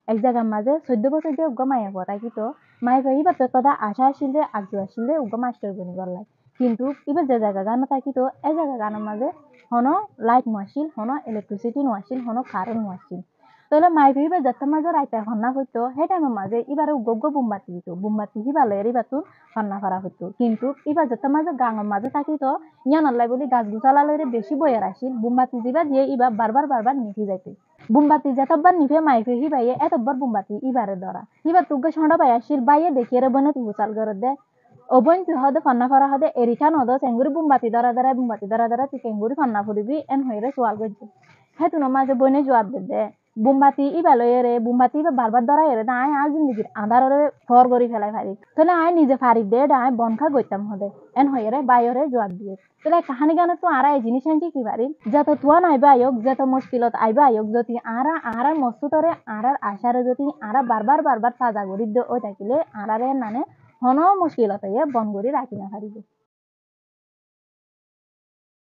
এক জায়গার মাঝে 14 বছর দিয়ে উগ্র মাইয়া পড়া কিন্তু মাই ভাই এবার তো কথা আশা আসিলে আগ্রহ আসিলে উগ্র মাস্টার বনি গল্লাই কিন্তু এবার যে জায়গা গান থাকিতো এই জায়গা গানের মাঝে হনো লাইট নোয়াছিল হনো ইলেকট্রিসিটি নোয়াছিল হনো কারেন্ট নোয়াছিল তাহলে মাই ভাই এবার যাতে মাঝে রাইতে হন্না হইতো সেই টাইমের মাঝে এবারে উগ্র বোমবাতি দিত বোমবাতি হিবালে এবার তো হন্না করা হইতো কিন্তু এবার যাতে মাঝে গাঙের মাঝে থাকিতো ইয়া নল্লাই বলি গাছ গুছালালে বেশি বইয়ার আসিল বোমবাতি দিবা দিয়ে এবার বারবার নিভি যাইতে বুম্বাতি যতবার নিভে মাইফে হি বাইয়ে এতবার বুম্বাতি ইবারে ধরা হিবার তুগে সন্ডা পাই আসির বাইয়ে দেখিয়ে রে বনে তুগু চাল করে দে অবৈন তুই হদে ফান্না ফরা হদে এরিখান হদ চেঙ্গুরি বুম্বাতি ধরা তুই কেঙ্গুরি ফান্না ফুরিবি এন হইরে সোয়াল গজ্জে হে তুনো মাঝে বনে জবাব দে বুম্বাতি ইবালো এরে বুম্বাতি ইবা বারবার ধরা এরে না আয় আর জিন্দিগির আধারে ফর করি ফেলাই ফারি তাহলে আয় নিজে ফারি দে আয় বনখা গইতাম হদে এন হইরে বাইরে জবাব দিয়ে তাহলে কাহানি গানে তো আরা এই জিনিস আনছি কি পারি যত তুয়ান আইবা আয়োগ যত মুশকিলত আইবা আয়োগ যদি আরা মস্তুতরে আরার আশারে যদি আরা বারবার সাজা করি ওই থাকিলে আরারে নানে হন মুশকিলত বন করি রাখি না পারিব।